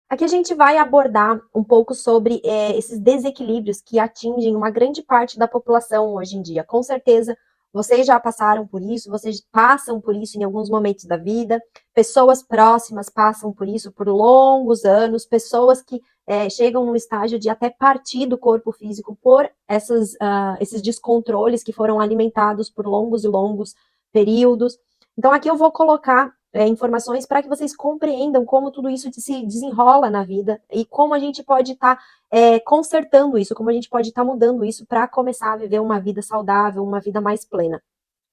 Aqui a gente vai abordar um pouco sobre esses desequilíbrios que atingem uma grande parte da população hoje em dia. Com certeza, vocês já passaram por isso, vocês passam por isso em alguns momentos da vida, pessoas próximas passam por isso por longos anos, pessoas que chegam num estágio de até partir do corpo físico por esses descontroles que foram alimentados por longos e longos períodos. Então, aqui eu vou colocar informações para que vocês compreendam como tudo isso se desenrola na vida e como a gente pode estar consertando isso, como a gente pode estar mudando isso para começar a viver uma vida saudável, uma vida mais plena.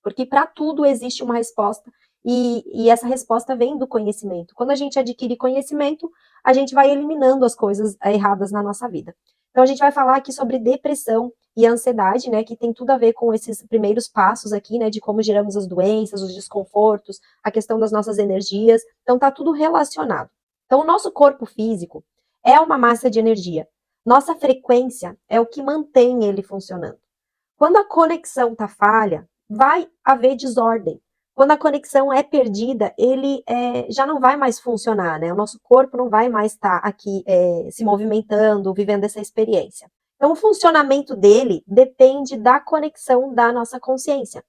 Porque para tudo existe uma resposta e essa resposta vem do conhecimento. Quando a gente adquire conhecimento, a gente vai eliminando as coisas erradas na nossa vida. Então a gente vai falar aqui sobre depressão e ansiedade, né, que tem tudo a ver com esses primeiros passos aqui, né, de como geramos as doenças, os desconfortos, a questão das nossas energias. Então tá tudo relacionado. Então o nosso corpo físico é uma massa de energia. Nossa frequência é o que mantém ele funcionando. Quando a conexão tá falha, vai haver desordem. Quando a conexão é perdida, ele já não vai mais funcionar, né? O nosso corpo não vai mais estar aqui se movimentando, vivendo essa experiência. Então, o funcionamento dele depende da conexão da nossa consciência.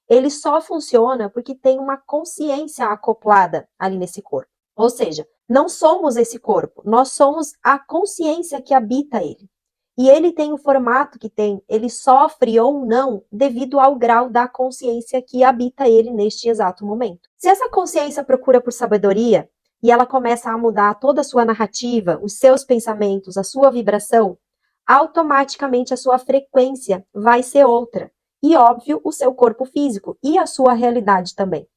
Ele só funciona porque tem uma consciência acoplada ali nesse corpo. Ou seja, não somos esse corpo, nós somos a consciência que habita ele. E ele tem o formato que tem, ele sofre ou não devido ao grau da consciência que habita ele neste exato momento. Se essa consciência procura por sabedoria e ela começa a mudar toda a sua narrativa, os seus pensamentos, a sua vibração, automaticamente a sua frequência vai ser outra. E, óbvio, o seu corpo físico e a sua realidade também.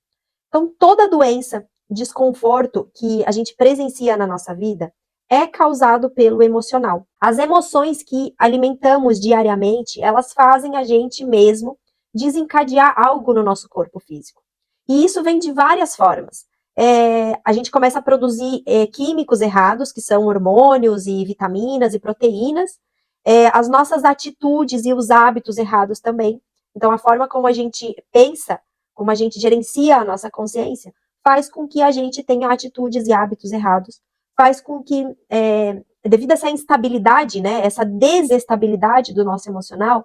Então, toda doença, desconforto que a gente presencia na nossa vida é causado pelo emocional. As emoções que alimentamos diariamente, elas fazem a gente mesmo desencadear algo no nosso corpo físico. E isso vem de várias formas. A gente começa a produzir químicos errados, que são hormônios e vitaminas e proteínas, as nossas atitudes e os hábitos errados também. Então, a forma como a gente pensa, como a gente gerencia a nossa consciência, faz com que a gente tenha atitudes e hábitos errados, faz com que, devido a essa instabilidade, né, essa desestabilidade do nosso emocional,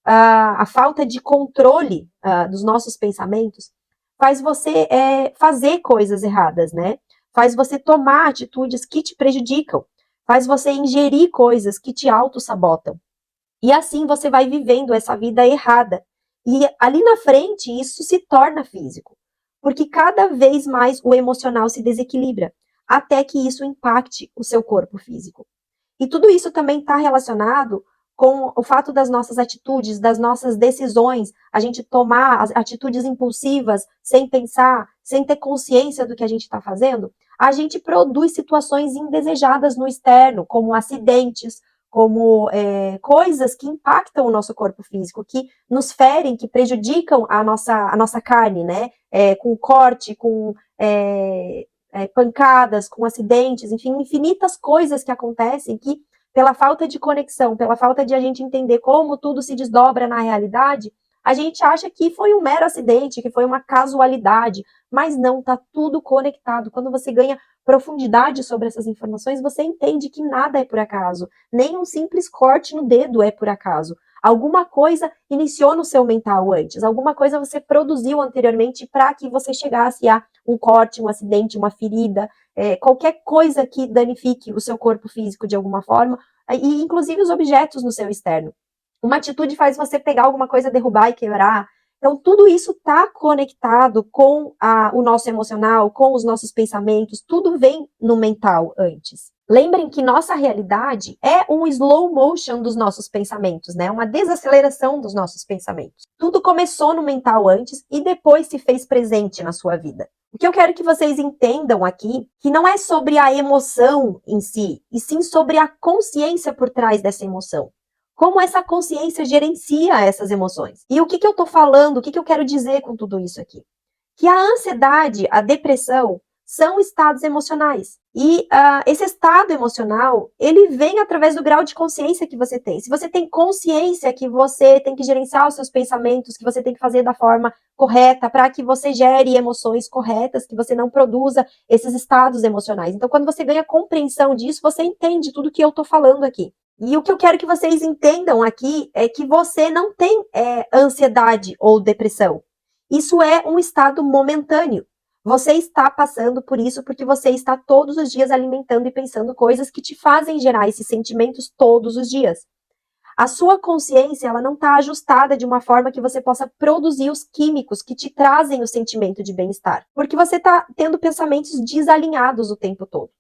a falta de controle dos nossos pensamentos, faz você fazer coisas erradas, né? Faz você tomar atitudes que te prejudicam, faz você ingerir coisas que te auto-sabotam. E assim você vai vivendo essa vida errada. E ali na frente, isso se torna físico. Porque cada vez mais o emocional se desequilibra, até que isso impacte o seu corpo físico. E tudo isso também está relacionado com o fato das nossas atitudes, das nossas decisões, a gente tomar atitudes impulsivas, sem pensar, sem ter consciência do que a gente está fazendo, a gente produz situações indesejadas no externo, como acidentes, como coisas que impactam o nosso corpo físico, que nos ferem, que prejudicam a nossa carne, né? Com corte, com pancadas, com acidentes, enfim, infinitas coisas que acontecem que, pela falta de conexão, pela falta de a gente entender como tudo se desdobra na realidade, a gente acha que foi um mero acidente, que foi uma casualidade, mas não, tá tudo conectado. Quando você ganha profundidade sobre essas informações, você entende que nada é por acaso, nem um simples corte no dedo é por acaso. Alguma coisa iniciou no seu mental antes, alguma coisa você produziu anteriormente para que você chegasse a um corte, um acidente, uma ferida, qualquer coisa que danifique o seu corpo físico de alguma forma, e inclusive os objetos no seu externo. Uma atitude faz você pegar alguma coisa, derrubar e quebrar. Então, tudo isso está conectado com o nosso emocional, com os nossos pensamentos, tudo vem no mental antes. Lembrem que nossa realidade é um slow motion dos nossos pensamentos, né? Uma desaceleração dos nossos pensamentos. Tudo começou no mental antes e depois se fez presente na sua vida. O que eu quero que vocês entendam aqui, que não é sobre a emoção em si, e sim sobre a consciência por trás dessa emoção. Como essa consciência gerencia essas emoções. E o que eu estou falando, o que eu quero dizer com tudo isso aqui? Que a ansiedade, a depressão, são estados emocionais. E esse estado emocional, ele vem através do grau de consciência que você tem. Se você tem consciência que você tem que gerenciar os seus pensamentos, que você tem que fazer da forma correta, para que você gere emoções corretas, que você não produza esses estados emocionais. Então, quando você ganha compreensão disso, você entende tudo que eu estou falando aqui. E o que eu quero que vocês entendam aqui é que você não tem ansiedade ou depressão. Isso é um estado momentâneo. Você está passando por isso porque você está todos os dias alimentando e pensando coisas que te fazem gerar esses sentimentos todos os dias. A sua consciência, ela não está ajustada de uma forma que você possa produzir os químicos que te trazem o sentimento de bem-estar. Porque você está tendo pensamentos desalinhados o tempo todo.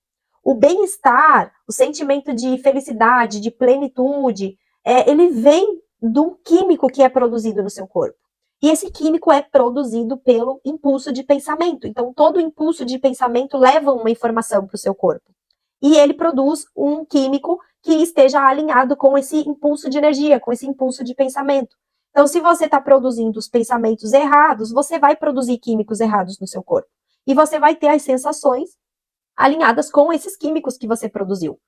O bem-estar, o sentimento de felicidade, de plenitude, ele vem de um químico que é produzido no seu corpo. E esse químico é produzido pelo impulso de pensamento. Então, todo impulso de pensamento leva uma informação para o seu corpo. E ele produz um químico que esteja alinhado com esse impulso de energia, com esse impulso de pensamento. Então, se você está produzindo os pensamentos errados, você vai produzir químicos errados no seu corpo. E você vai ter as sensações alinhadas com esses químicos que você produziu.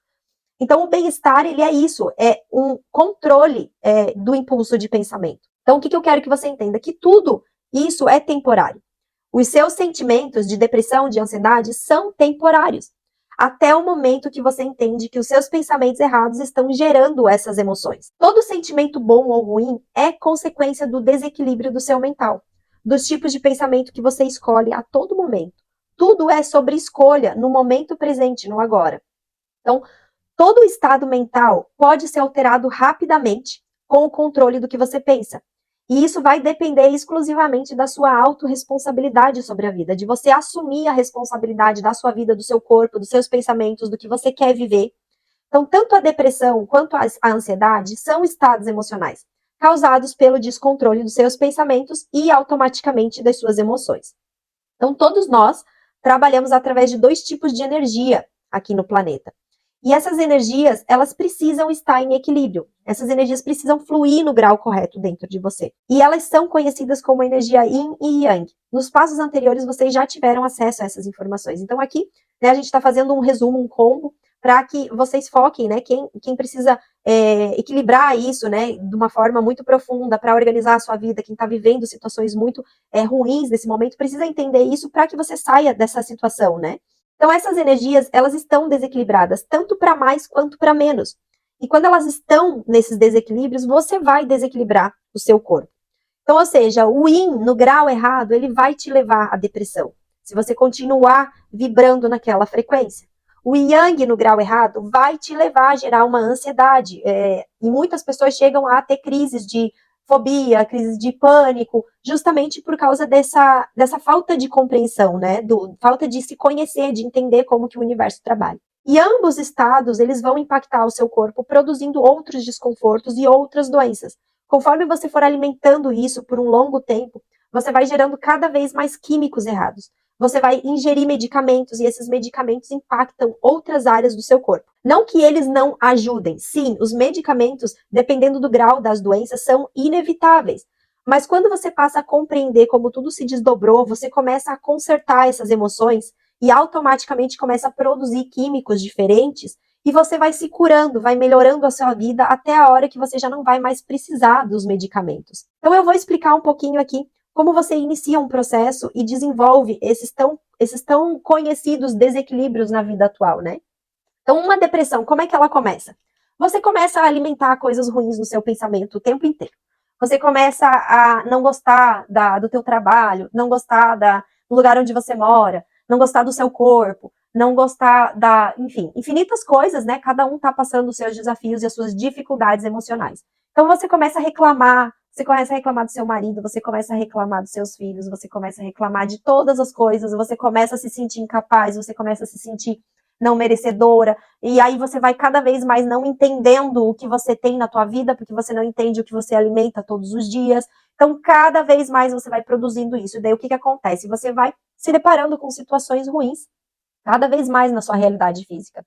Então, o bem-estar, ele é isso, é um controle do impulso de pensamento. Então, o que eu quero que você entenda? Que tudo isso é temporário. Os seus sentimentos de depressão, de ansiedade, são temporários. Até o momento que você entende que os seus pensamentos errados estão gerando essas emoções. Todo sentimento bom ou ruim é consequência do desequilíbrio do seu mental, dos tipos de pensamento que você escolhe a todo momento. Tudo é sobre escolha no momento presente, no agora. Então, todo o estado mental pode ser alterado rapidamente com o controle do que você pensa. E isso vai depender exclusivamente da sua autorresponsabilidade sobre a vida, de você assumir a responsabilidade da sua vida, do seu corpo, dos seus pensamentos, do que você quer viver. Então, tanto a depressão quanto a ansiedade são estados emocionais causados pelo descontrole dos seus pensamentos e automaticamente das suas emoções. Então, todos nós trabalhamos através de dois tipos de energia aqui no planeta. E essas energias, elas precisam estar em equilíbrio. Essas energias precisam fluir no grau correto dentro de você. E elas são conhecidas como energia Yin e Yang. Nos passos anteriores, vocês já tiveram acesso a essas informações. Então, aqui, né, a gente está fazendo um resumo, um combo, para que vocês foquem, né, quem precisa equilibrar isso, né, de uma forma muito profunda para organizar a sua vida, quem está vivendo situações muito ruins nesse momento, precisa entender isso para que você saia dessa situação, né? Então, essas energias, elas estão desequilibradas, tanto para mais quanto para menos. E quando elas estão nesses desequilíbrios, você vai desequilibrar o seu corpo. Então, ou seja, o Yin no grau errado, ele vai te levar à depressão, se você continuar vibrando naquela frequência. O Yang no grau errado vai te levar a gerar uma ansiedade. E muitas pessoas chegam a ter crises de fobia, crises de pânico, justamente por causa dessa falta de compreensão, né? Falta de se conhecer, de entender como que o universo trabalha. E ambos estados, eles vão impactar o seu corpo, produzindo outros desconfortos e outras doenças. Conforme você for alimentando isso por um longo tempo, você vai gerando cada vez mais químicos errados. Você vai ingerir medicamentos e esses medicamentos impactam outras áreas do seu corpo. Não que eles não ajudem. Sim, os medicamentos, dependendo do grau das doenças, são inevitáveis. Mas quando você passa a compreender como tudo se desdobrou, você começa a consertar essas emoções e automaticamente começa a produzir químicos diferentes e você vai se curando, vai melhorando a sua vida até a hora que você já não vai mais precisar dos medicamentos. Então eu vou explicar um pouquinho aqui como você inicia um processo e desenvolve esses tão conhecidos desequilíbrios na vida atual, né? Então, uma depressão, como é que ela começa? Você começa a alimentar coisas ruins no seu pensamento o tempo inteiro. Você começa a não gostar do teu trabalho, não gostar do lugar onde você mora, não gostar do seu corpo, não gostar enfim, infinitas coisas, né? Cada um tá passando os seus desafios e as suas dificuldades emocionais. Então, você começa a reclamar, você começa a reclamar do seu marido, você começa a reclamar dos seus filhos, você começa a reclamar de todas as coisas, você começa a se sentir incapaz, você começa a se sentir não merecedora, e aí você vai cada vez mais não entendendo o que você tem na tua vida, porque você não entende o que você alimenta todos os dias. Então, cada vez mais você vai produzindo isso. E daí o que acontece? Você vai se deparando com situações ruins, cada vez mais na sua realidade física.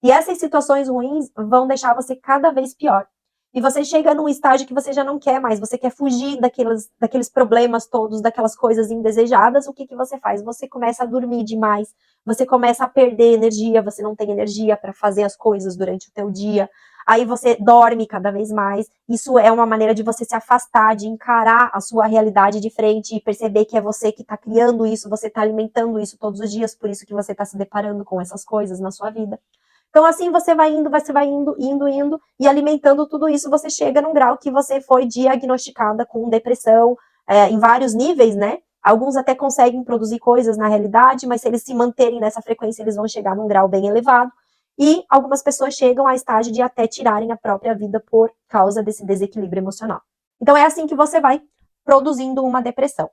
E essas situações ruins vão deixar você cada vez pior. e você chega num estágio que você já não quer mais, você quer fugir daqueles problemas todos, daquelas coisas indesejadas, o que que você faz? Você começa a dormir demais, você começa a perder energia, você não tem energia para fazer as coisas durante o teu dia, aí você dorme cada vez mais, isso é uma maneira de você se afastar, de encarar a sua realidade de frente e perceber que é você que está criando isso, você está alimentando isso todos os dias, por isso que você está se deparando com essas coisas na sua vida. Então, assim, você vai indo, e alimentando tudo isso, você chega num grau que você foi diagnosticada com depressão, em vários níveis, né? Alguns até conseguem produzir coisas na realidade, mas se eles se manterem nessa frequência, eles vão chegar num grau bem elevado. E algumas pessoas chegam a estágio de até tirarem a própria vida por causa desse desequilíbrio emocional. Então, é assim que você vai produzindo uma depressão.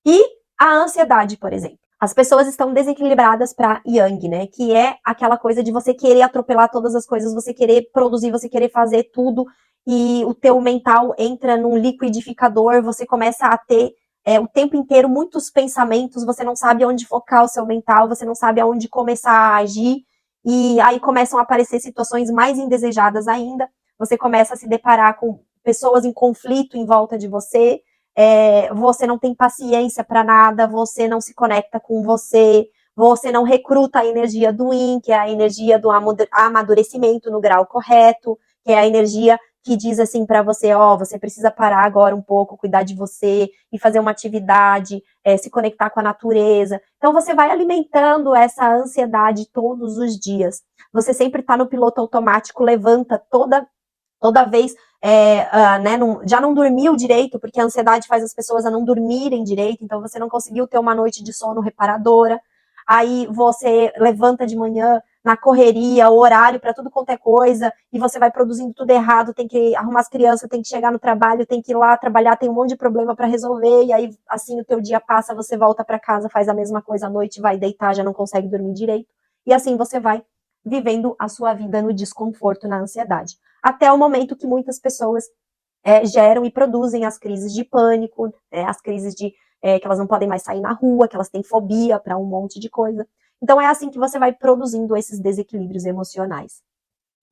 E a ansiedade, por exemplo. As pessoas estão desequilibradas para Yang, né? Que é aquela coisa de você querer atropelar todas as coisas, você querer produzir, você querer fazer tudo, e o teu mental entra num liquidificador, você começa a ter o tempo inteiro muitos pensamentos, você não sabe onde focar o seu mental, você não sabe aonde começar a agir, e aí começam a aparecer situações mais indesejadas ainda, você começa a se deparar com pessoas em conflito em volta de você, você não tem paciência para nada, você não se conecta com você não recruta a energia do Yin, que é a energia do amadurecimento no grau correto, que é a energia que diz assim para você, você precisa parar agora um pouco, cuidar de você e fazer uma atividade, se conectar com a natureza. Então você vai alimentando essa ansiedade todos os dias. Você sempre está no piloto automático, levanta toda vez, né, já não dormiu direito, porque a ansiedade faz as pessoas a não dormirem direito, então você não conseguiu ter uma noite de sono reparadora, aí você levanta de manhã na correria, o horário para tudo quanto é coisa, e você vai produzindo tudo errado, tem que arrumar as crianças, tem que chegar no trabalho, tem que ir lá trabalhar, tem um monte de problema para resolver, e aí assim o teu dia passa, você volta para casa, faz a mesma coisa à noite, vai deitar, já não consegue dormir direito, e assim você vai vivendo a sua vida no desconforto, na ansiedade. Até o momento que muitas pessoas geram e produzem as crises de pânico, as crises de que elas não podem mais sair na rua, que elas têm fobia para um monte de coisa. Então é assim que você vai produzindo esses desequilíbrios emocionais.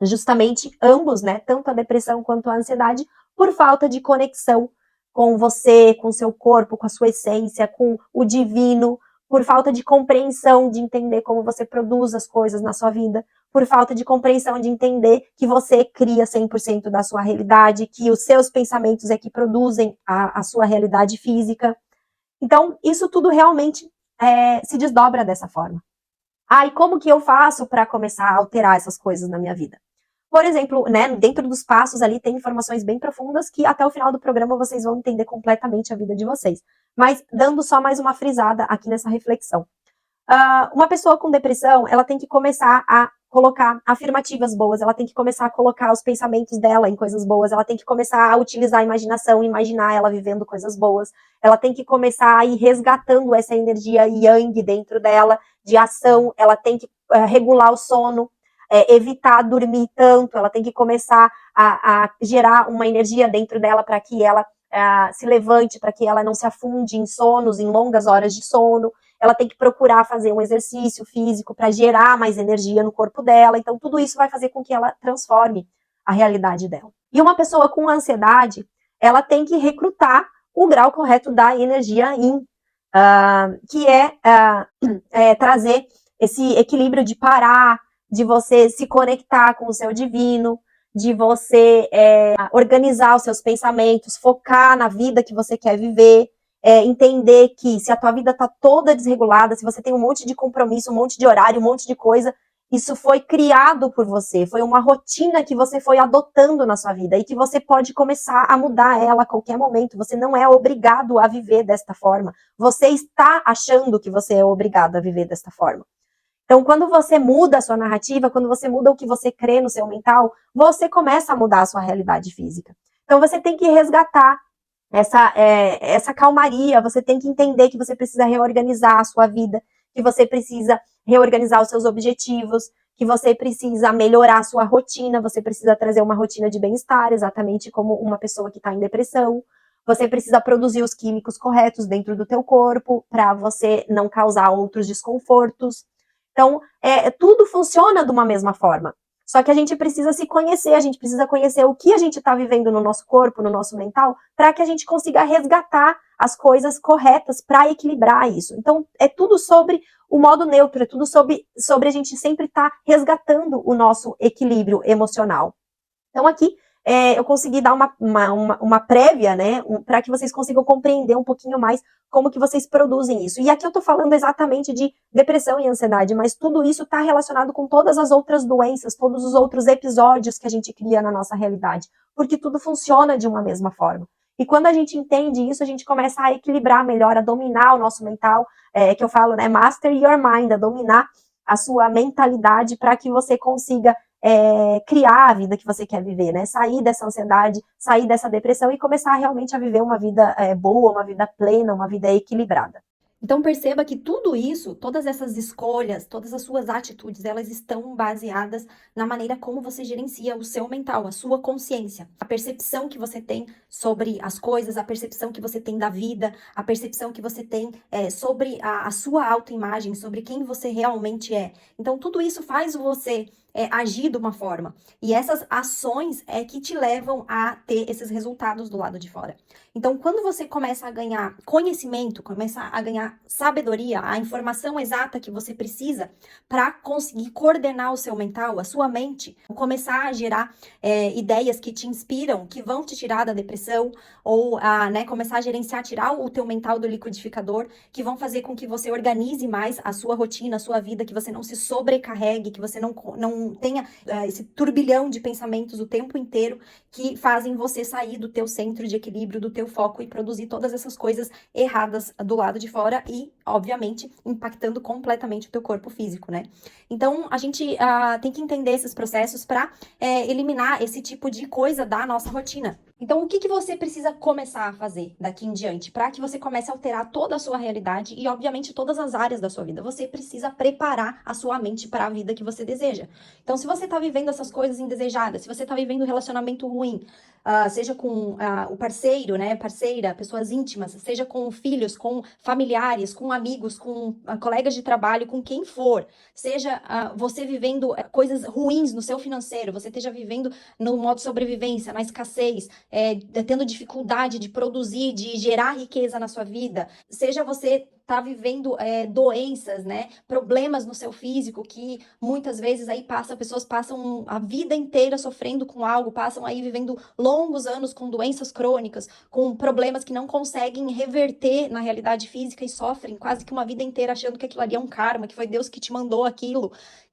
Justamente ambos, né, tanto a depressão quanto a ansiedade, por falta de conexão com você, com o seu corpo, com a sua essência, com o divino, por falta de compreensão de entender como você produz as coisas na sua vida, por falta de compreensão de entender que você cria 100% da sua realidade, que os seus pensamentos é que produzem a sua realidade física. Então, isso tudo realmente se desdobra dessa forma. E como que eu faço para começar a alterar essas coisas na minha vida? Por exemplo, né, dentro dos passos ali tem informações bem profundas que até o final do programa vocês vão entender completamente a vida de vocês. Mas dando só mais uma frisada aqui nessa reflexão. Uma pessoa com depressão, ela tem que começar a colocar afirmativas boas, ela tem que começar a colocar os pensamentos dela em coisas boas, ela tem que começar a utilizar a imaginação, imaginar ela vivendo coisas boas, ela tem que começar a ir resgatando essa energia yang dentro dela, de ação, ela tem que regular o sono, evitar dormir tanto, ela tem que começar a gerar uma energia dentro dela para que ela se levante, para que ela não se afunde em sonos, em longas horas de sono, ela tem que procurar fazer um exercício físico para gerar mais energia no corpo dela. Então, tudo isso vai fazer com que ela transforme a realidade dela. E uma pessoa com ansiedade, ela tem que recrutar o grau correto da energia Yin, que é trazer esse equilíbrio de parar, de você se conectar com o seu divino, de você organizar os seus pensamentos, focar na vida que você quer viver, entender que se a tua vida tá toda desregulada, se você tem um monte de compromisso, um monte de horário, um monte de coisa, isso foi criado por você, foi uma rotina que você foi adotando na sua vida e que você pode começar a mudar ela a qualquer momento. Você não é obrigado a viver desta forma. Você está achando que você é obrigado a viver desta forma. Então, quando você muda a sua narrativa, quando você muda o que você crê no seu mental, você começa a mudar a sua realidade física. Então, você tem que resgatar essa calmaria, você tem que entender que você precisa reorganizar a sua vida, que você precisa reorganizar os seus objetivos, que você precisa melhorar a sua rotina, você precisa trazer uma rotina de bem-estar, exatamente como uma pessoa que está em depressão. Você precisa produzir os químicos corretos dentro do teu corpo para você não causar outros desconfortos. Então, tudo funciona de uma mesma forma. Só que a gente precisa se conhecer, a gente precisa conhecer o que a gente está vivendo no nosso corpo, no nosso mental, para que a gente consiga resgatar as coisas corretas para equilibrar isso. Então, é tudo sobre o modo neutro, é tudo sobre a gente sempre estar resgatando o nosso equilíbrio emocional. Então, aqui eu consegui dar uma prévia, né, para que vocês consigam compreender um pouquinho mais como que vocês produzem isso. E aqui eu estou falando exatamente de depressão e ansiedade, mas tudo isso está relacionado com todas as outras doenças, todos os outros episódios que a gente cria na nossa realidade, porque tudo funciona de uma mesma forma. E quando a gente entende isso, a gente começa a equilibrar melhor, a dominar o nosso mental, que eu falo, né, master your mind, a dominar a sua mentalidade para que você consiga criar a vida que você quer viver, né? Sair dessa ansiedade, sair dessa depressão e começar realmente a viver uma vida boa, uma vida plena, uma vida equilibrada. Então perceba que tudo isso, todas essas escolhas, todas as suas atitudes, elas estão baseadas na maneira como você gerencia o seu mental, a sua consciência, a percepção que você tem sobre as coisas, a percepção que você tem da vida, a percepção que você tem sobre a sua autoimagem, sobre quem você realmente é. Então tudo isso faz você agir de uma forma. E essas ações é que te levam a ter esses resultados do lado de fora. Então, quando você começa a ganhar conhecimento, começa a ganhar sabedoria, a informação exata que você precisa para conseguir coordenar o seu mental, a sua mente, começar a gerar ideias que te inspiram, que vão te tirar da depressão, ou começar a gerenciar, tirar o teu mental do liquidificador, que vão fazer com que você organize mais a sua rotina, a sua vida, que você não se sobrecarregue, que você não tenha esse turbilhão de pensamentos o tempo inteiro que fazem você sair do teu centro de equilíbrio, do teu foco e produzir todas essas coisas erradas do lado de fora e, obviamente, impactando completamente o teu corpo físico, né? Então, a gente tem que entender esses processos para eliminar esse tipo de coisa da nossa rotina. Então, o que você precisa começar a fazer daqui em diante para que você comece a alterar toda a sua realidade e, obviamente, todas as áreas da sua vida? Você precisa preparar a sua mente para a vida que você deseja. Então, se você está vivendo essas coisas indesejadas, se você está vivendo um relacionamento ruim, seja com o parceiro, né, parceira, pessoas íntimas, seja com filhos, com familiares, com amigos, com colegas de trabalho, com quem for, seja você vivendo coisas ruins no seu financeiro, você esteja vivendo no modo sobrevivência, na escassez, tendo dificuldade de produzir, de gerar riqueza na sua vida, seja você tá vivendo doenças, né, problemas no seu físico que muitas vezes aí pessoas passam a vida inteira sofrendo com algo, passam aí vivendo longos anos com doenças crônicas, com problemas que não conseguem reverter na realidade física e sofrem quase que uma vida inteira achando que aquilo ali é um karma, que foi Deus que te mandou aquilo.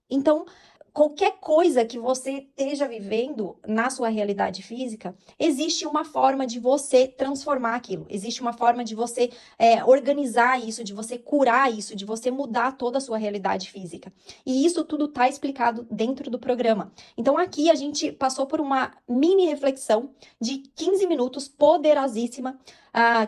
Então, qualquer coisa que você esteja vivendo na sua realidade física, existe uma forma de você transformar aquilo, existe uma forma de você organizar isso, de você curar isso, de você mudar toda a sua realidade física. E isso tudo está explicado dentro do programa. Então aqui a gente passou por uma mini reflexão de 15 minutos poderosíssima,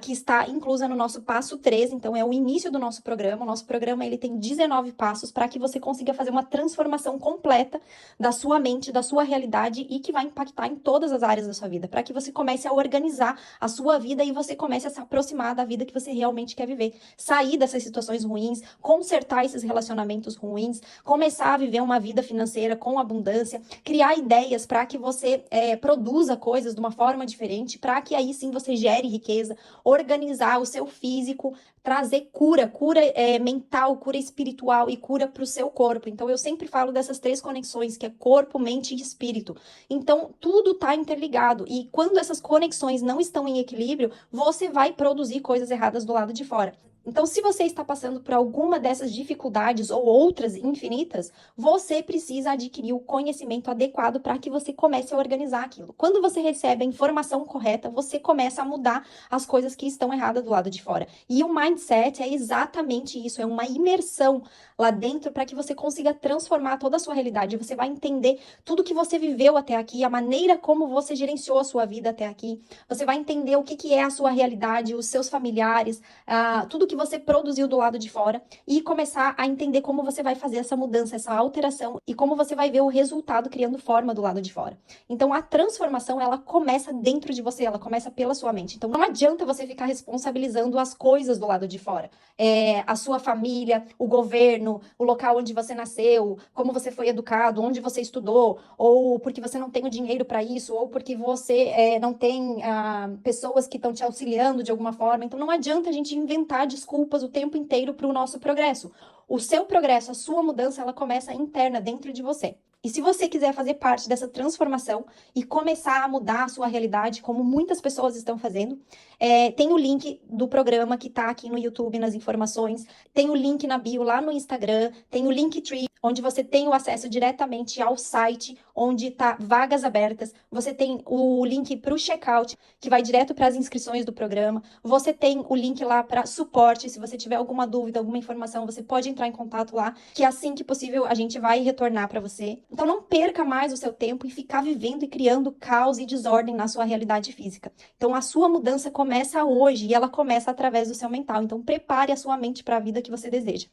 que está inclusa no nosso passo 3, então é o início do nosso programa. O nosso programa ele tem 19 passos para que você consiga fazer uma transformação completa da sua mente, da sua realidade e que vai impactar em todas as áreas da sua vida, para que você comece a organizar a sua vida e você comece a se aproximar da vida que você realmente quer viver. Sair dessas situações ruins, consertar esses relacionamentos ruins, começar a viver uma vida financeira com abundância, criar ideias para que você produza coisas de uma forma diferente, para que aí sim você gere riqueza, organizar o seu físico, trazer cura mental, cura espiritual e cura para o seu corpo. Então eu sempre falo dessas 3 conexões, que é corpo, mente e espírito. Então tudo está interligado e quando essas conexões não estão em equilíbrio, você vai produzir coisas erradas do lado de fora. Então, se você está passando por alguma dessas dificuldades ou outras infinitas, você precisa adquirir o conhecimento adequado para que você comece a organizar aquilo. Quando você recebe a informação correta, você começa a mudar as coisas que estão erradas do lado de fora. E o mindset é exatamente isso, é uma imersão lá dentro para que você consiga transformar toda a sua realidade. Você vai entender tudo que você viveu até aqui, a maneira como você gerenciou a sua vida até aqui. Você vai entender o que é a sua realidade, os seus familiares, tudo que você produziu do lado de fora e começar a entender como você vai fazer essa mudança, essa alteração e como você vai ver o resultado criando forma do lado de fora. Então a transformação, ela começa dentro de você, ela começa pela sua mente. Então não adianta você ficar responsabilizando as coisas do lado de fora. A sua família, o governo, o local onde você nasceu, como você foi educado, onde você estudou, ou porque você não tem o dinheiro para isso, ou porque você não tem pessoas que estão te auxiliando de alguma forma. Então não adianta a gente inventar desculpas o tempo inteiro para o nosso progresso. O seu progresso, a sua mudança, ela começa interna, dentro de você. E se você quiser fazer parte dessa transformação e começar a mudar a sua realidade, como muitas pessoas estão fazendo, tem o link do programa que está aqui no YouTube, nas informações, tem o link na bio lá no Instagram, tem o Linktree, onde você tem o acesso diretamente ao site, onde está vagas abertas, você tem o link para o checkout, que vai direto para as inscrições do programa, você tem o link lá para suporte, se você tiver alguma dúvida, alguma informação, você pode entrar em contato lá, que assim que possível a gente vai retornar para você. Então não perca mais o seu tempo em ficar vivendo e criando caos e desordem na sua realidade física. Então a sua mudança começa hoje e ela começa através do seu mental. Então prepare a sua mente para a vida que você deseja.